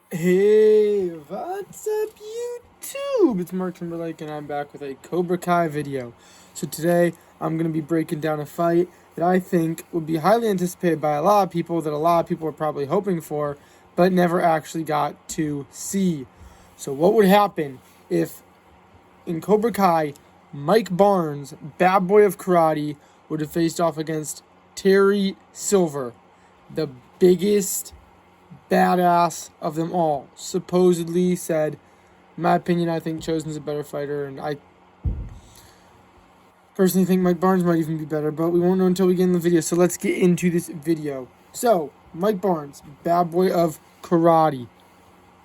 Hey, what's up YouTube? It's Mark Timberlake and I'm back with a Cobra Kai video. So today I'm going to be breaking down a fight that I think would be highly anticipated by a lot of people, that a lot of people are probably hoping for, but never actually got to see. So what would happen if in Cobra Kai, Mike Barnes, bad boy of karate, would have faced off against Terry Silver, the biggest badass of them all, supposedly said, in my opinion, I think Chosen's a better fighter, and I personally think Mike Barnes might even be better, but we won't know until we get in the video, so let's get into this video. So, Mike Barnes, bad boy of karate.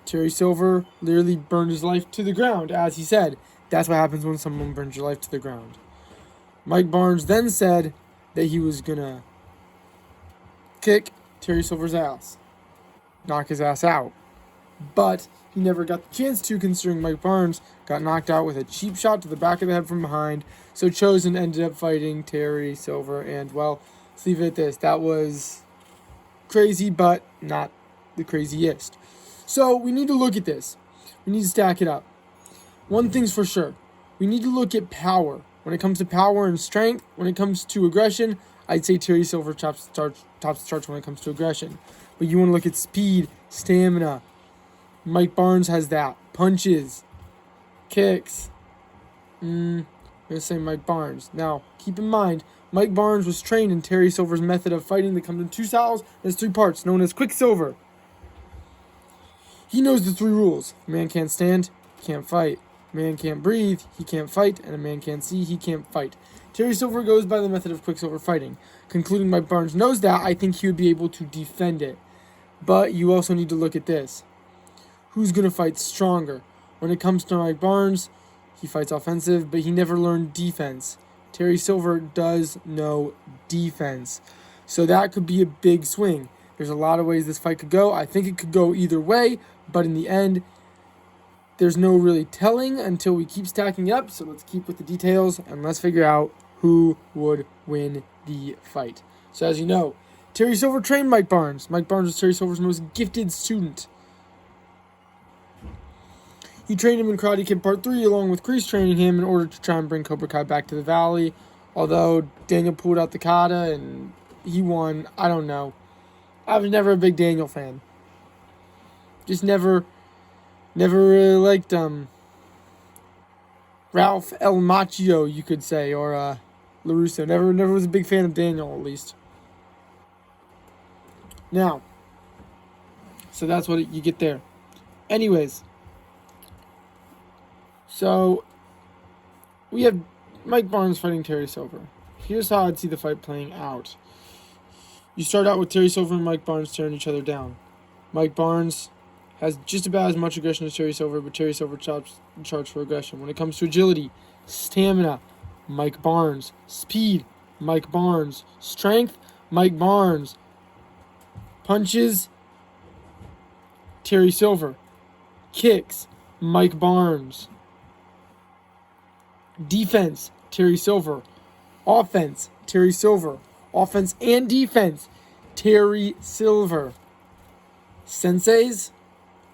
Terry Silver literally burned his life to the ground, as he said. That's what happens when someone burns your life to the ground. Mike Barnes then said that he was gonna kick Terry Silver's ass, knock his ass out. But he never got the chance to, considering Mike Barnes got knocked out with a cheap shot to the back of the head from behind. So Chosen ended up fighting Terry Silver, and well, let's leave it at this. That was crazy, but not the craziest. So we need to look at this. We need to stack it up. One thing's for sure. We need to look at power. When it comes to power and strength, when it comes to aggression, I'd say Terry Silver tops the charts when it comes to aggression. But you want to look at speed, stamina. Mike Barnes has that. Punches, kicks. I'm going to say Mike Barnes. Now, keep in mind, Mike Barnes was trained in Terry Silver's method of fighting that comes in two styles. There's 3 parts, known as Quicksilver. He knows the 3 rules. A man can't stand, he can't fight. A man can't breathe, he can't fight. And a man can't see, he can't fight. Terry Silver goes by the method of Quicksilver fighting. Concluding Mike Barnes knows that, I think he would be able to defend it. But you also need to look at this. Who's going to fight stronger? When it comes to Mike Barnes, he fights offensive, but he never learned defense. Terry Silver does know defense. So that could be a big swing. There's a lot of ways this fight could go. I think it could go either way, but in the end, there's no really telling until we keep stacking it up. So let's keep with the details and let's figure out who would win the fight. So as you know, Terry Silver trained Mike Barnes. Mike Barnes was Terry Silver's most gifted student. He trained him in Karate Kid Part 3 along with Kreese training him in order to try and bring Cobra Kai back to the Valley. Although Daniel pulled out the kata and he won, I don't know. I was never a big Daniel fan. Just never really liked Ralph El Macchio, you could say, or LaRusso. Never was a big fan of Daniel, at least. Now, so that's what you get there. Anyways, so we have Mike Barnes fighting Terry Silver. Here's how I'd see the fight playing out. You start out with Terry Silver and Mike Barnes tearing each other down. Mike Barnes has just about as much aggression as Terry Silver, but Terry Silver charged for aggression. When it comes to agility, stamina, Mike Barnes. Speed, Mike Barnes. Strength, Mike Barnes. Punches, Terry Silver. Kicks, Mike Barnes. Defense, Terry Silver. Offense, Terry Silver. Offense and defense, Terry Silver. Senseis,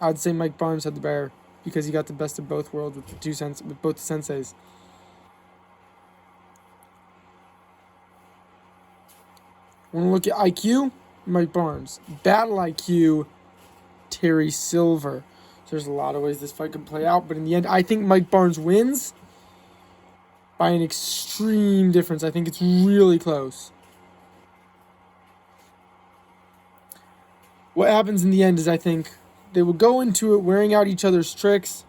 I'd say Mike Barnes had the better because he got the best of both worlds with both the senseis. Want to look at IQ? Mike Barnes. Battle IQ, Terry Silver. So there's a lot of ways this fight could play out, but in the end, I think Mike Barnes wins by an extreme difference. I think it's really close. What happens in the end is I think they will go into it wearing out each other's tricks,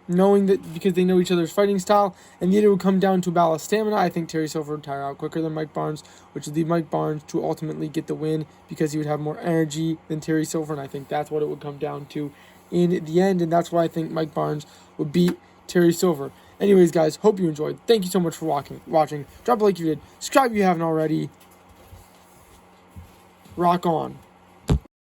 knowing that because they know each other's fighting style, and then it would come down to a battle of stamina. I think Terry Silver would tire out quicker than Mike Barnes, which would lead Mike Barnes to ultimately get the win because he would have more energy than Terry Silver, and I think that's what it would come down to in the end, and that's why I think Mike Barnes would beat Terry Silver. Anyways, guys, hope you enjoyed. Thank you so much for watching. Drop a like if you did. Subscribe if you haven't already. Rock on.